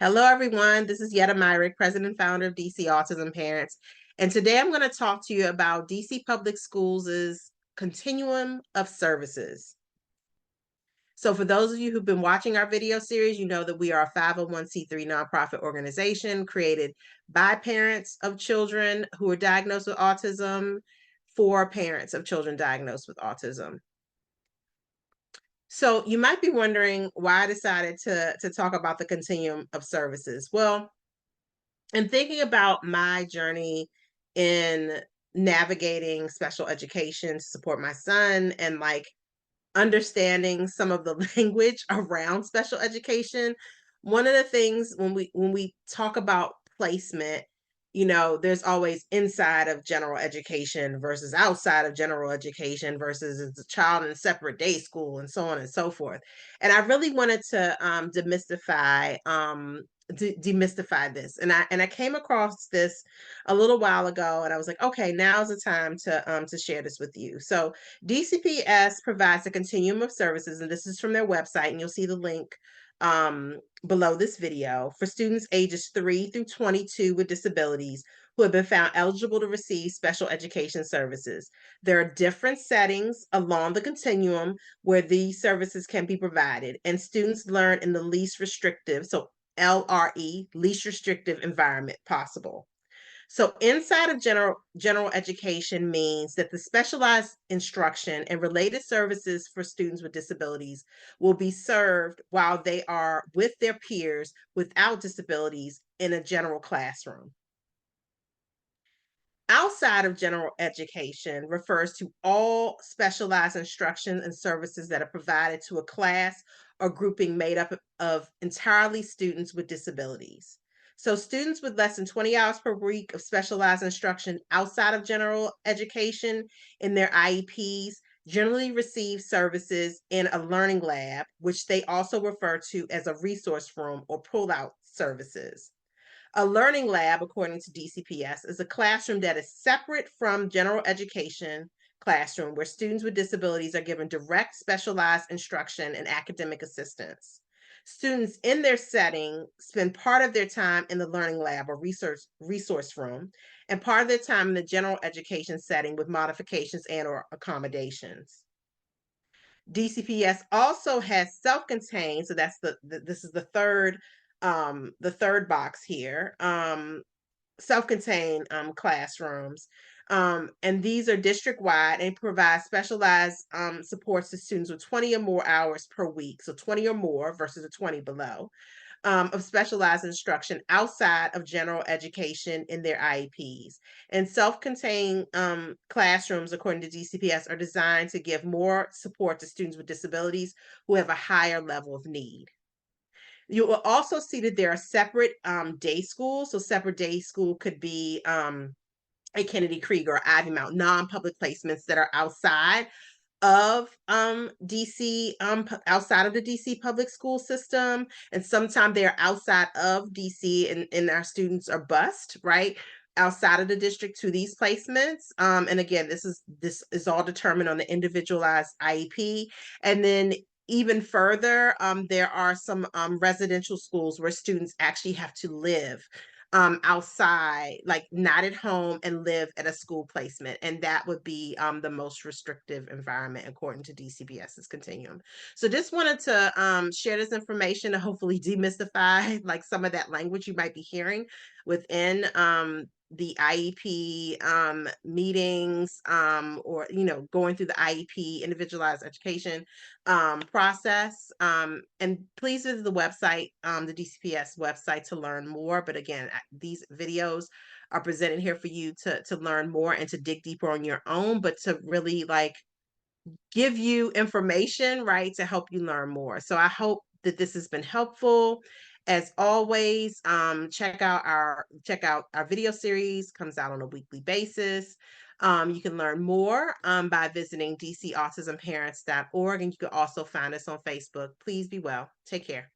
Hello, everyone. This is Yetta Myrick, President and Founder of DC Autism Parents. And today I'm going to talk to you about DC Public Schools' Continuum of Services. So for those of you who've been watching our video series, you know that we are a 501c3 nonprofit organization created by parents of children who are diagnosed with autism for parents of children diagnosed with autism. So you might be wondering why I decided to talk about the continuum of services. Well, in thinking about my journey in navigating special education to support my son and understanding some of the language around special education, one of the things when we talk about placement, there's always inside of general education versus outside of general education versus it's a child in a separate day school and so on and so forth. And I really wanted to demystify this. And I came across this a little while ago, and I was like, okay, now's the time to share this with you. So DCPS provides a continuum of services, and this is from their website, and you'll see the link below this video for students ages 3 through 22 with disabilities who have been found eligible to receive special education services. There are different settings along the continuum where these services can be provided, and students learn in the least restrictive, so LRE, least restrictive environment possible. So inside of general education means that the specialized instruction and related services for students with disabilities will be served while they are with their peers without disabilities in a general classroom. Outside of general education refers to all specialized instruction and services that are provided to a class or grouping made up of entirely students with disabilities. So students with less than 20 hours per week of specialized instruction outside of general education in their IEPs generally receive services in a learning lab, which they also refer to as a resource room or pull-out services. A learning lab, according to DCPS, is a classroom that is separate from general education classroom where students with disabilities are given direct specialized instruction and academic assistance. Students in their setting spend part of their time in the learning lab or resource room and part of their time in the general education setting with modifications and or accommodations. DCPS also has self-contained, so that's this is the third box here. Self-contained classrooms. And these are district-wide and provide specialized supports to students with 20 or more hours per week. So 20 or more versus a 20 below of specialized instruction outside of general education in their IEPs. And self-contained classrooms, according to DCPS, are designed to give more support to students with disabilities who have a higher level of need. You will also see that there are separate day schools. So separate day school could be a Kennedy Krieger or Ivy Mount, non-public placements that are outside of DC, outside of the DC public school system. And sometimes they're outside of DC and our students are bused, right? Outside of the district to these placements. And again, this is all determined on the individualized IEP. And then even further, there are some residential schools where students actually have to live outside, like not at home, and live at a school placement. And that would be the most restrictive environment according to DCPS's continuum. So just wanted to share this information to hopefully demystify like some of that language you might be hearing within the IEP meetings or going through the IEP individualized education process. And please visit the website, the DCPS website, to learn more. But again, these videos are presented here for you to learn more and to dig deeper on your own, but to really give you information, right, to help you learn more. So I hope that this has been helpful. As always, check out our video series, comes out on a weekly basis. You can learn more by visiting dcautismparents.org, and you can also find us on Facebook. Please be well. Take care.